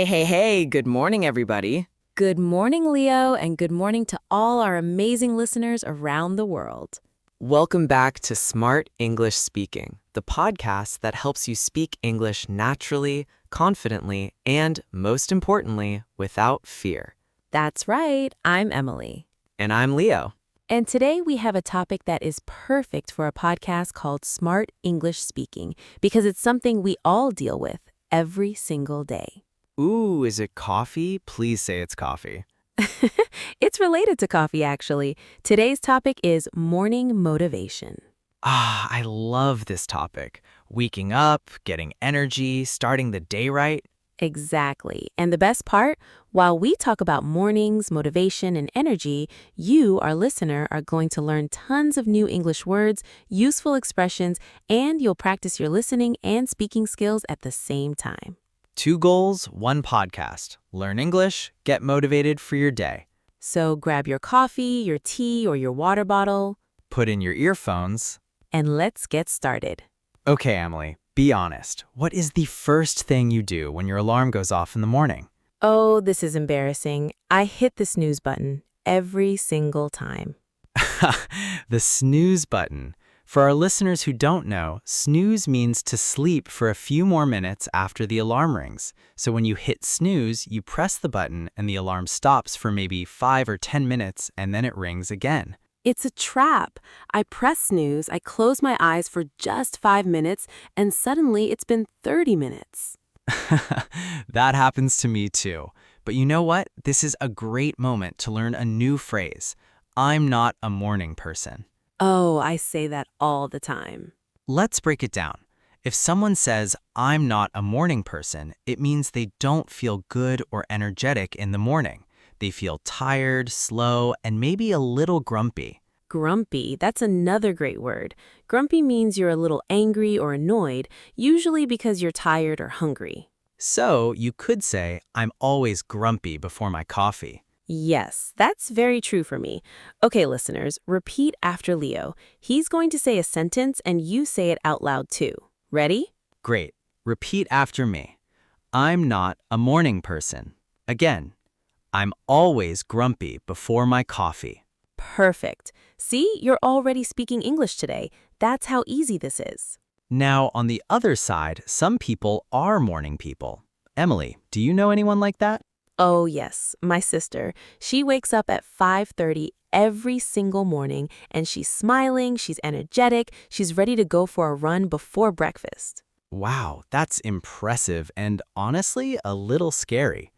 Hey, good morning, everybody. Good morning, Leo, and good morning to all our amazing listeners around the world. Welcome back to Smart English Speaking, the podcast that helps you speak English naturally, confidently, and most importantly, without fear. That's right, I'm Emily. And I'm Leo. And today we have a topic that is perfect for a podcast called Smart English Speaking because it's something we all deal with every single day. Ooh, is it coffee? Please say it's coffee. It's related to coffee, actually. Today's topic is morning motivation. I love this topic. Waking up, getting energy, starting the day right. Exactly. And the best part, while we talk about mornings, motivation, and energy, you, our listener, are going to learn tons of new English words, useful expressions, and you'll practice your listening and speaking skills at the same time. 2 goals, 1 podcast. Learn English, get motivated for your day. So grab your coffee, your tea, or your water bottle, Put in your earphones. and let's get started. Okay, Emily, be honest. What is the first thing you do when your alarm goes off in the morning? Oh, this is embarrassing. I hit the snooze button every single time. The snooze button. For our listeners who don't know, snooze means to sleep for a few more minutes after the alarm rings. So when you hit snooze, you press the button and the alarm stops for maybe 5 or 10 minutes and then it rings again. It's a trap. I press snooze, I close my eyes for just 5 minutes, and suddenly it's been 30 minutes. That happens to me too. But you know what? This is a great moment to learn a new phrase. I'm not a morning person. Oh, I say that all the time. Let's break it down. If someone says, I'm not a morning person, it means they don't feel good or energetic in the morning. They feel tired, slow, and maybe a little grumpy. Grumpy, that's another great word. Grumpy means you're a little angry or annoyed, usually because you're tired or hungry. So you could say, I'm always grumpy before my coffee. Yes, that's very true for me. Okay, listeners, repeat after Leo. He's going to say a sentence and you say it out loud too. Ready? Great. Repeat after me. I'm not a morning person. Again, I'm always grumpy before my coffee. Perfect. See, you're already speaking English today. That's how easy this is. Now, on the other side, some people are morning people. Emily, do you know anyone like that? Oh, yes, my sister. She wakes up at 5:30 every single morning, and she's smiling, she's energetic, she's ready to go for a run before breakfast. Wow, that's impressive and honestly a little scary.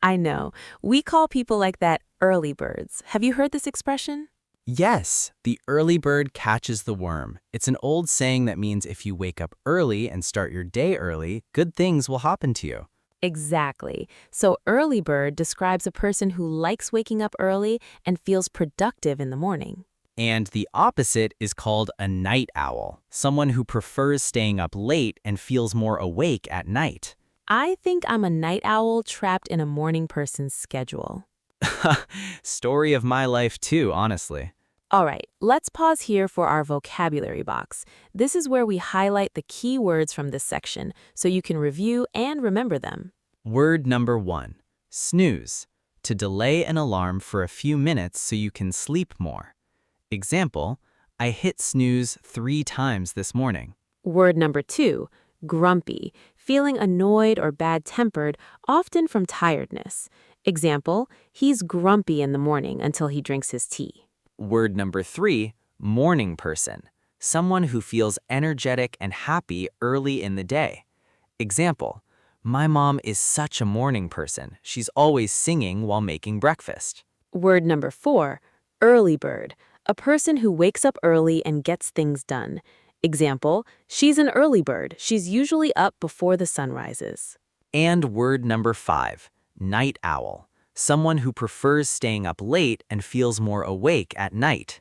I know. We call people like that early birds. Have you heard this expression? Yes, the early bird catches the worm. It's an old saying that means if you wake up early and start your day early, good things will happen to you. Exactly. So early bird describes a person who likes waking up early and feels productive in the morning. And the opposite is called a night owl, someone who prefers staying up late and feels more awake at night. I think I'm a night owl trapped in a morning person's schedule. Story of my life too, honestly. All right, let's pause here for our vocabulary box. This is where we highlight the key words from this section so you can review and remember them. Word number 1, snooze, to delay an alarm for a few minutes so you can sleep more. Example, I hit snooze 3 times this morning. Word number 2, grumpy, feeling annoyed or bad-tempered, often from tiredness. Example, he's grumpy in the morning until he drinks his tea. Word number 3, morning person, someone who feels energetic and happy early in the day. Example, my mom is such a morning person. She's always singing while making breakfast. Word number 4, early bird, a person who wakes up early and gets things done. Example, she's an early bird. She's usually up before the sun rises. And word number 5, night owl, someone who prefers staying up late and feels more awake at night.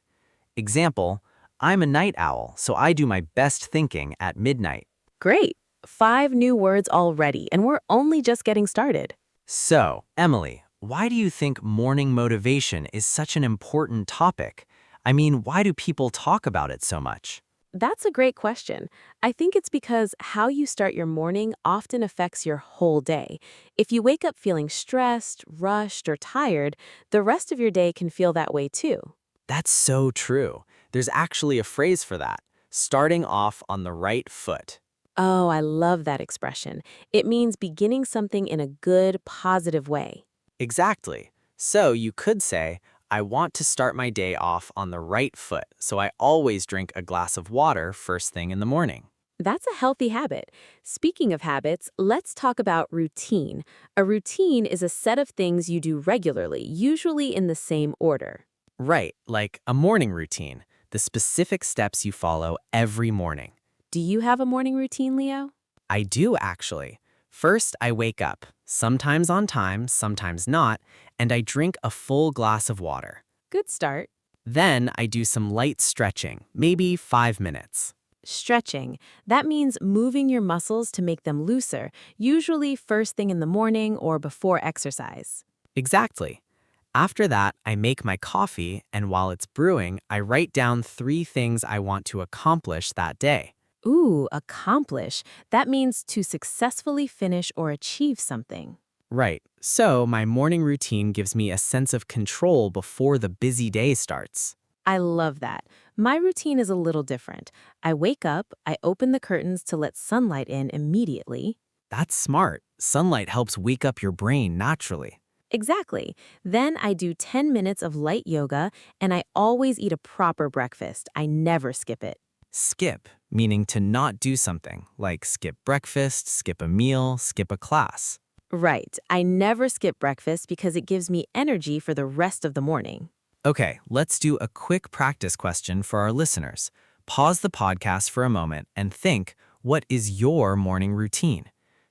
Example, I'm a night owl, so I do my best thinking at midnight. Great! 5 new words already, and we're only just getting started. So, Emily, why do you think morning motivation is such an important topic? I mean, why do people talk about it so much? That's a great question. I think it's because how you start your morning often affects your whole day. If you wake up feeling stressed, rushed, or tired, the rest of your day can feel that way too. That's so true. There's actually a phrase for that, starting off on the right foot. Oh, I love that expression. It means beginning something in a good, positive way. Exactly. So you could say, I want to start my day off on the right foot, so I always drink a glass of water first thing in the morning. That's a healthy habit. Speaking of habits, let's talk about routine. A routine is a set of things you do regularly, usually in the same order. Right, like a morning routine, the specific steps you follow every morning. Do you have a morning routine, Leo? I do actually. First, I wake up, sometimes on time, sometimes not, and I drink a full glass of water. Good start. Then I do some light stretching, maybe 5 minutes. Stretching. That means moving your muscles to make them looser, usually first thing in the morning or before exercise. Exactly. After that, I make my coffee, and while it's brewing, I write down 3 things I want to accomplish that day. Ooh, accomplish. That means to successfully finish or achieve something. Right, so my morning routine gives me a sense of control before the busy day starts. I love that. My routine is a little different. I wake up, I open the curtains to let sunlight in immediately. That's smart. Sunlight helps wake up your brain naturally. Exactly. Then I do 10 minutes of light yoga, and I always eat a proper breakfast. I never skip it. Skip, meaning to not do something, like skip breakfast, skip a meal, skip a class. Right. I never skip breakfast because it gives me energy for the rest of the morning. Okay, let's do a quick practice question for our listeners. Pause the podcast for a moment and think, what is your morning routine?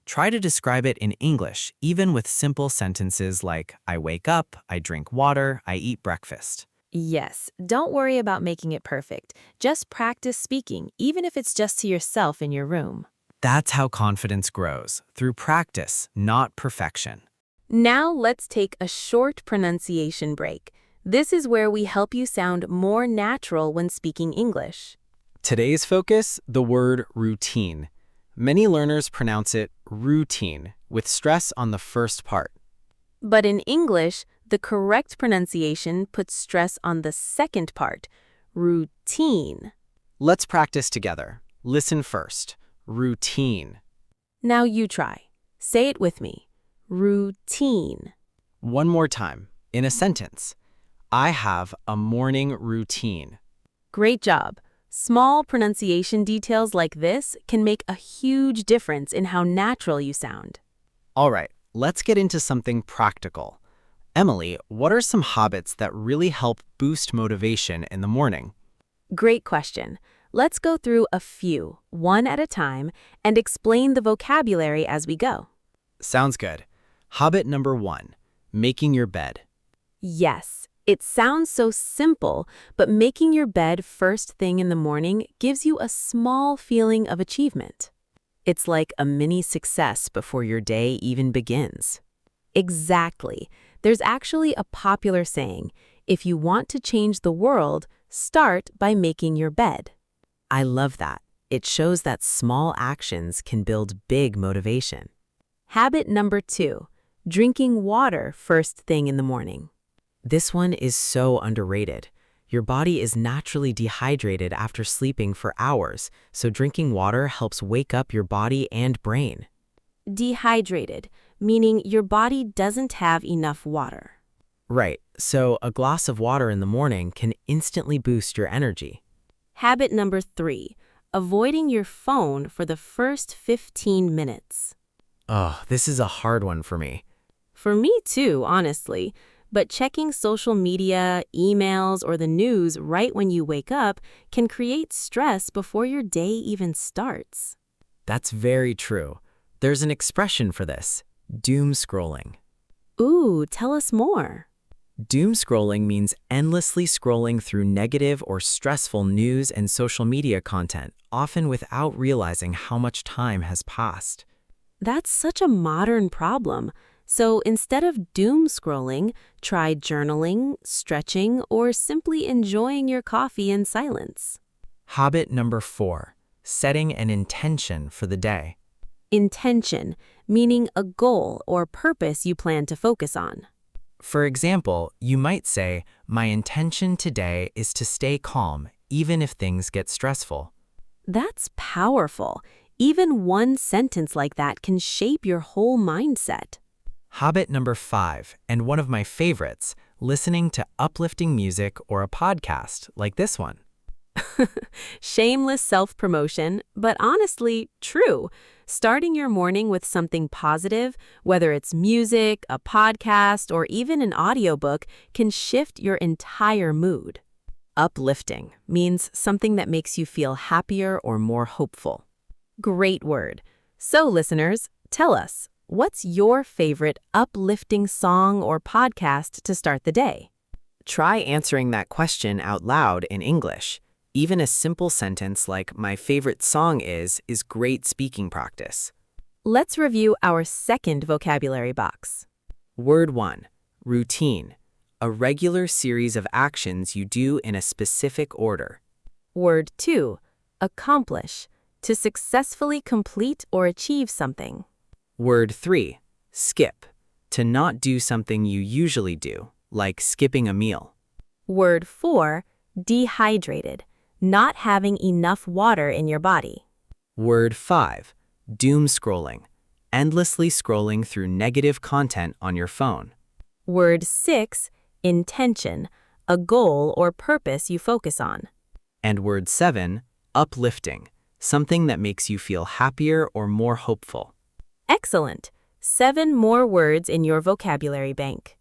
Try to describe it in English, even with simple sentences like, I wake up, I drink water, I eat breakfast. Yes, don't worry about making it perfect. Just practice speaking, even if it's just to yourself in your room. That's how confidence grows, through practice, not perfection. Now let's take a short pronunciation break. This is where we help you sound more natural when speaking English. Today's focus, the word routine. Many learners pronounce it routine, with stress on the first part. But in English, the correct pronunciation puts stress on the second part, routine. Let's practice together. Listen first. Routine. Now you try. Say it with me. Routine. One more time, in a sentence. I have a morning routine. Great job. Small pronunciation details like this can make a huge difference in how natural you sound. All right, let's get into something practical. Emily, what are some habits that really help boost motivation in the morning? Great question. Let's go through a few, one at a time, and explain the vocabulary as we go. Sounds good. Habit number 1, making your bed. Yes, it sounds so simple, but making your bed first thing in the morning gives you a small feeling of achievement. It's like a mini success before your day even begins. Exactly. There's actually a popular saying, if you want to change the world, start by making your bed. I love that. It shows that small actions can build big motivation. Habit number 2, drinking water first thing in the morning. This one is so underrated. Your body is naturally dehydrated after sleeping for hours, so drinking water helps wake up your body and brain. Dehydrated, meaning your body doesn't have enough water. Right, so a glass of water in the morning can instantly boost your energy. Habit number 3, avoiding your phone for the first 15 minutes. Oh, this is a hard one for me. For me too, honestly. But checking social media, emails, or the news right when you wake up can create stress before your day even starts. That's very true. There's an expression for this, doom scrolling. Ooh, tell us more. Doom scrolling means endlessly scrolling through negative or stressful news and social media content, often without realizing how much time has passed. That's such a modern problem. So instead of doom scrolling, try journaling, stretching, or simply enjoying your coffee in silence. Habit number 4, setting an intention for the day. Intention, meaning a goal or purpose you plan to focus on. For example, you might say, my intention today is to stay calm, even if things get stressful. That's powerful. Even one sentence like that can shape your whole mindset. Habit number 5, and one of my favorites, listening to uplifting music or a podcast like this one. Shameless self-promotion, but honestly, true. Starting your morning with something positive, whether it's music, a podcast, or even an audiobook, can shift your entire mood. Uplifting means something that makes you feel happier or more hopeful. Great word. So, listeners, tell us, what's your favorite uplifting song or podcast to start the day? Try answering that question out loud in English. Even a simple sentence like, my favorite song is great speaking practice. Let's review our second vocabulary box. Word 1, routine. A regular series of actions you do in a specific order. Word 2, accomplish. To successfully complete or achieve something. Word 3, skip. To not do something you usually do, like skipping a meal. Word 4, dehydrated. Not having enough water in your body. Word 5, doom scrolling. Endlessly scrolling through negative content on your phone. Word 6, intention. A goal or purpose you focus on. And word 7, uplifting. Something that makes you feel happier or more hopeful. Excellent. 7 more words in your vocabulary bank.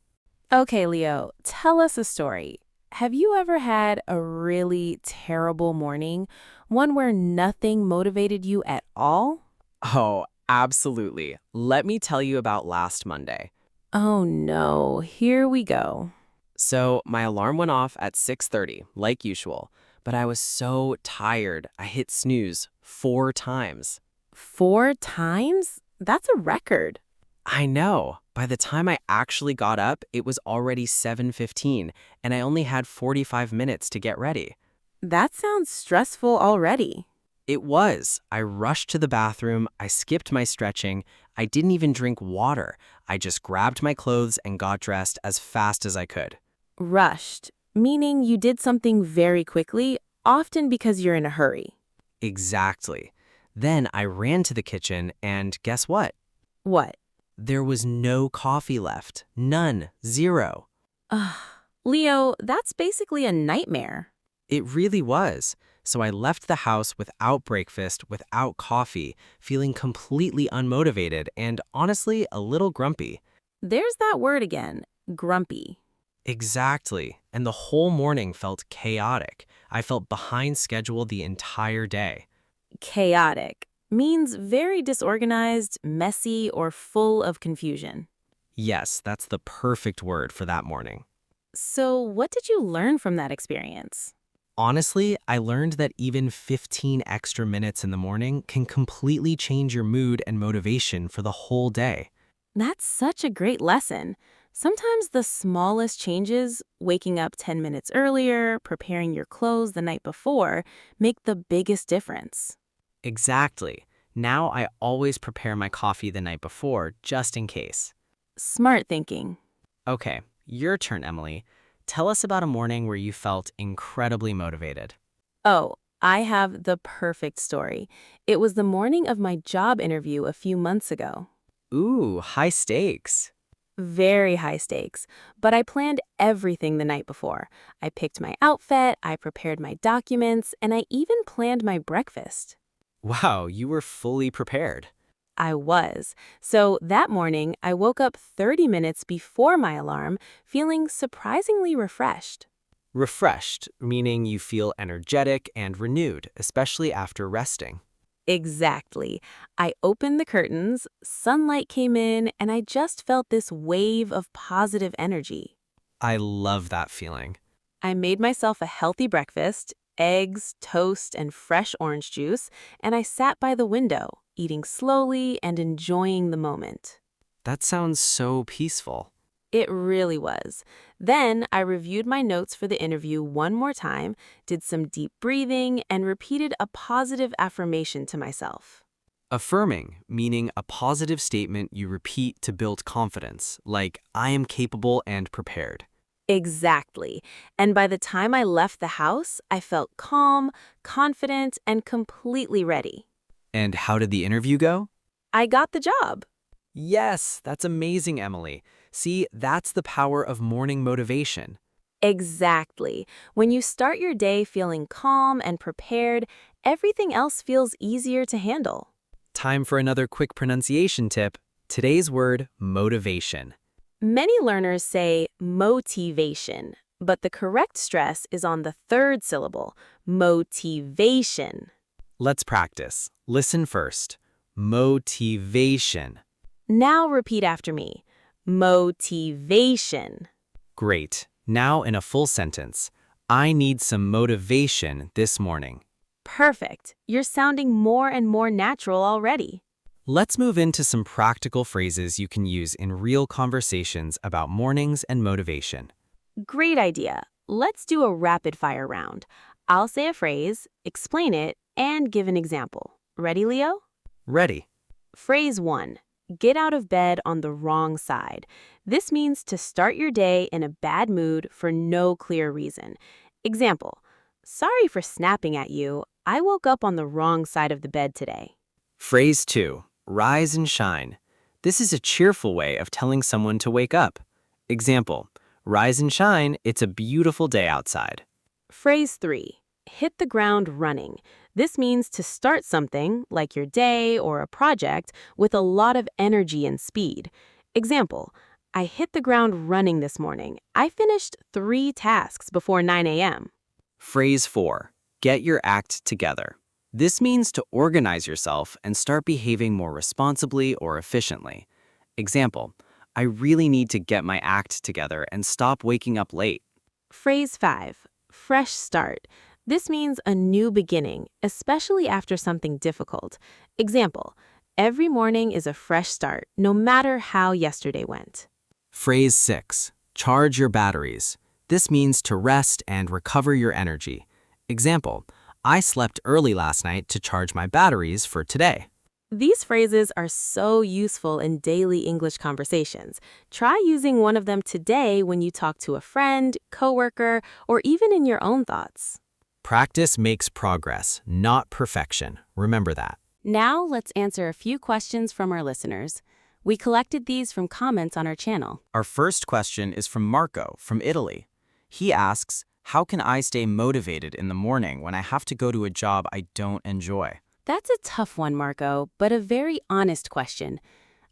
Okay, Leo, tell us a story. Have you ever had a really terrible morning? One where nothing motivated you at all? Oh, absolutely. Let me tell you about last Monday. Oh no, here we go. So, my alarm went off at 6:30, like usual, but I was so tired, I hit snooze 4 times. 4 times? That's a record. I know. By the time I actually got up, it was already 7:15, and I only had 45 minutes to get ready. That sounds stressful already. It was. I rushed to the bathroom, I skipped my stretching, I didn't even drink water. I just grabbed my clothes and got dressed as fast as I could. Rushed, meaning you did something very quickly, often because you're in a hurry. Exactly. Then I ran to the kitchen, and guess what? What? There was no coffee left. None. Zero. Ugh. Leo, that's basically a nightmare. It really was. So I left the house without breakfast, without coffee, feeling completely unmotivated and honestly a little grumpy. There's that word again, grumpy. Exactly. And the whole morning felt chaotic. I felt behind schedule the entire day. Chaotic means very disorganized, messy, or full of confusion. Yes, that's the perfect word for that morning. So, what did you learn from that experience? Honestly, I learned that even 15 extra minutes in the morning can completely change your mood and motivation for the whole day. That's such a great lesson. Sometimes the smallest changes, waking up 10 minutes earlier, preparing your clothes the night before, make the biggest difference. Exactly. Now I always prepare my coffee the night before, just in case. Smart thinking. Okay, your turn, Emily. Tell us about a morning where you felt incredibly motivated. Oh, I have the perfect story. It was the morning of my job interview a few months ago. Ooh, high stakes. Very high stakes, but I planned everything the night before. I picked my outfit, I prepared my documents, and I even planned my breakfast. Wow, you were fully prepared. I was. So that morning, I woke up 30 minutes before my alarm, feeling surprisingly refreshed. Refreshed, meaning you feel energetic and renewed, especially after resting. Exactly. I opened the curtains, sunlight came in, and I just felt this wave of positive energy. I love that feeling. I made myself a healthy breakfast, eggs, toast, and fresh orange juice, and I sat by the window, eating slowly and enjoying the moment. That sounds so peaceful. It really was. Then I reviewed my notes for the interview one more time, did some deep breathing, and repeated a positive affirmation to myself. Affirming, meaning a positive statement you repeat to build confidence, like I am capable and prepared. Exactly. And by the time I left the house, I felt calm, confident, and completely ready. And how did the interview go? I got the job. Yes, that's amazing, Emily. See, that's the power of morning motivation. Exactly. When you start your day feeling calm and prepared, everything else feels easier to handle. Time for another quick pronunciation tip. Today's word, motivation. Many learners say motivation, but the correct stress is on the third syllable, motivation. Let's practice. Listen first. Motivation. Now repeat after me. Motivation. Great. Now in a full sentence. I need some motivation this morning. Perfect. You're sounding more and more natural already. Let's move into some practical phrases you can use in real conversations about mornings and motivation. Great idea. Let's do a rapid fire round. I'll say a phrase, explain it, and give an example. Ready, Leo? Ready. Phrase 1. Get out of bed on the wrong side. This means to start your day in a bad mood for no clear reason. Example. Sorry for snapping at you. I woke up on the wrong side of the bed today. Phrase 2. Rise and shine. This is a cheerful way of telling someone to wake up. Example. Rise and shine, it's a beautiful day outside. Phrase 3. Hit the ground running. This means to start something, like your day or a project, with a lot of energy and speed. Example. I hit the ground running this morning. I finished 3 tasks before 9 a.m. Phrase 4. Get your act together. This means to organize yourself and start behaving more responsibly or efficiently. Example. I really need to get my act together and stop waking up late. Phrase 5. Fresh start. This means a new beginning, especially after something difficult. Example. Every morning is a fresh start, no matter how yesterday went. Phrase 6. Charge your batteries. This means to rest and recover your energy. Example. I slept early last night to charge my batteries for today. These phrases are so useful in daily English conversations. Try using one of them today when you talk to a friend, coworker, or even in your own thoughts. Practice makes progress, not perfection. Remember that. Now let's answer a few questions from our listeners. We collected these from comments on our channel. Our first question is from Marco from Italy. He asks, how can I stay motivated in the morning when I have to go to a job I don't enjoy? That's a tough one, Marco, but a very honest question.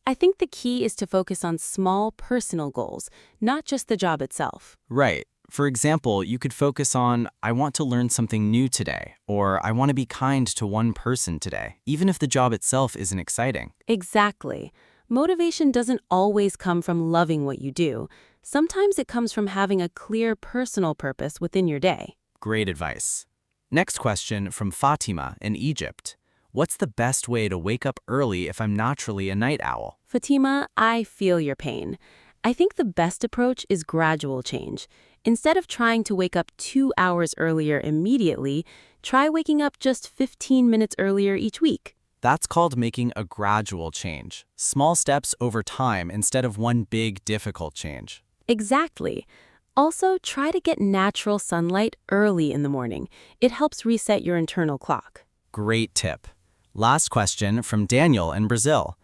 I think the key is to focus on small personal goals, not just the job itself. Right. For example, you could focus on, I want to learn something new today, or I want to be kind to one person today, even if the job itself isn't exciting. Exactly. Motivation doesn't always come from loving what you do. Sometimes it comes from having a clear personal purpose within your day. Great advice. Next question from Fatima in Egypt. What's the best way to wake up early if I'm naturally a night owl? Fatima, I feel your pain. I think the best approach is gradual change. Instead of trying to wake up 2 hours earlier immediately, try waking up just 15 minutes earlier each week. That's called making a gradual change. Small steps over time instead of one big, difficult change. Exactly. Also, try to get natural sunlight early in the morning. It helps reset your internal clock. Great tip. Last question from Daniel in Brazil.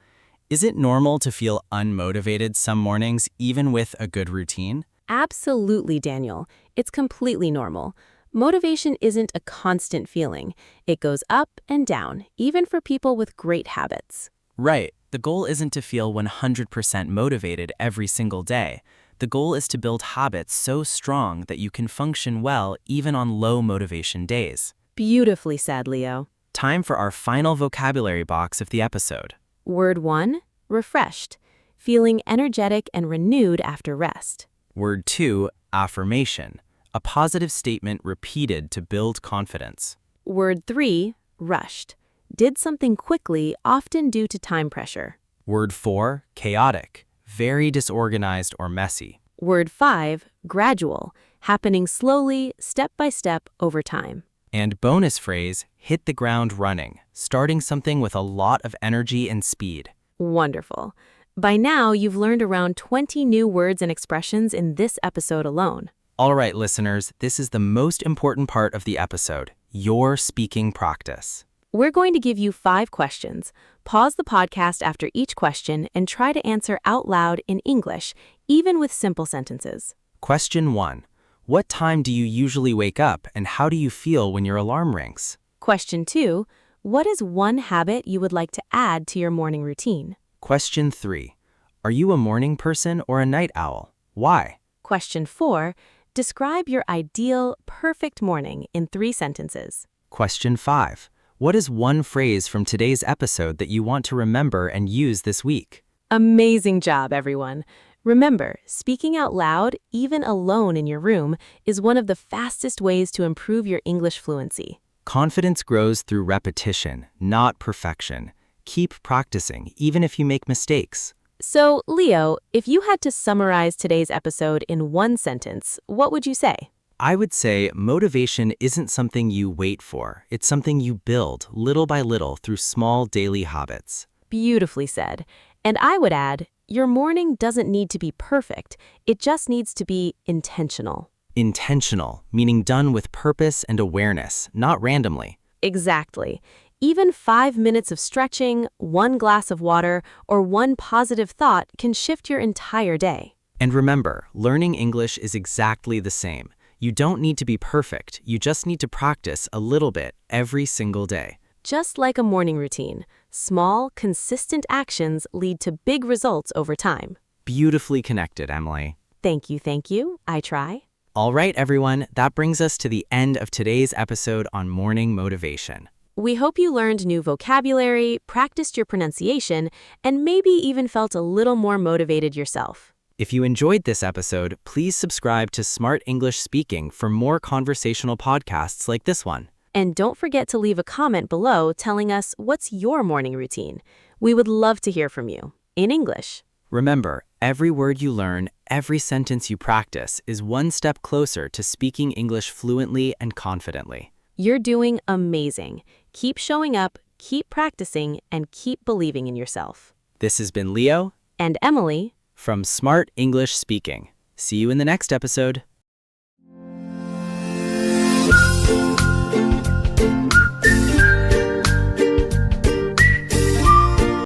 Is it normal to feel unmotivated some mornings even with a good routine? Absolutely, Daniel. It's completely normal. Motivation isn't a constant feeling. It goes up and down, even for people with great habits. Right. The goal isn't to feel 100% motivated every single day. The goal is to build habits so strong that you can function well even on low motivation days. Beautifully said, Leo. Time for our final vocabulary box of the episode. Word 1, refreshed, feeling energetic and renewed after rest. Word 2, affirmation, a positive statement repeated to build confidence. Word 3, rushed, did something quickly, often due to time pressure. Word 4, chaotic, very disorganized or messy. Word 5, gradual, happening slowly, step by step, over time. And bonus phrase, hit the ground running, starting something with a lot of energy and speed. Wonderful. By now, you've learned around 20 new words and expressions in this episode alone. All right, listeners, this is the most important part of the episode, your speaking practice. We're going to give you 5 questions. Pause the podcast after each question and try to answer out loud in English, even with simple sentences. Question 1. What time do you usually wake up and how do you feel when your alarm rings? Question 2. What is one habit you would like to add to your morning routine? Question 3. Are you a morning person or a night owl? Why? Question 4. Describe your ideal, perfect morning in 3 sentences. Question 5. What is one phrase from today's episode that you want to remember and use this week? Amazing job, everyone. Remember, speaking out loud, even alone in your room, is one of the fastest ways to improve your English fluency. Confidence grows through repetition, not perfection. Keep practicing, even if you make mistakes. So, Leo, if you had to summarize today's episode in 1 sentence, what would you say? I would say motivation isn't something you wait for. It's something you build little by little through small daily habits. Beautifully said. And I would add, your morning doesn't need to be perfect. It just needs to be intentional. Intentional, meaning done with purpose and awareness, not randomly. Exactly. Even 5 minutes of stretching, 1 glass of water, or 1 positive thought can shift your entire day. And remember, learning English is exactly the same. You don't need to be perfect. You just need to practice a little bit every single day. Just like a morning routine, small, consistent actions lead to big results over time. Beautifully connected, Emily. Thank you. I try. All right, everyone, that brings us to the end of today's episode on morning motivation. We hope you learned new vocabulary, practiced your pronunciation, and maybe even felt a little more motivated yourself. If you enjoyed this episode, please subscribe to Smart English Speaking for more conversational podcasts like this one. And don't forget to leave a comment below telling us what's your morning routine. We would love to hear from you, in English. Remember, every word you learn, every sentence you practice is one step closer to speaking English fluently and confidently. You're doing amazing. Keep showing up, keep practicing, and keep believing in yourself. This has been Leo And Emily from Smart English Speaking. See you in the next episode.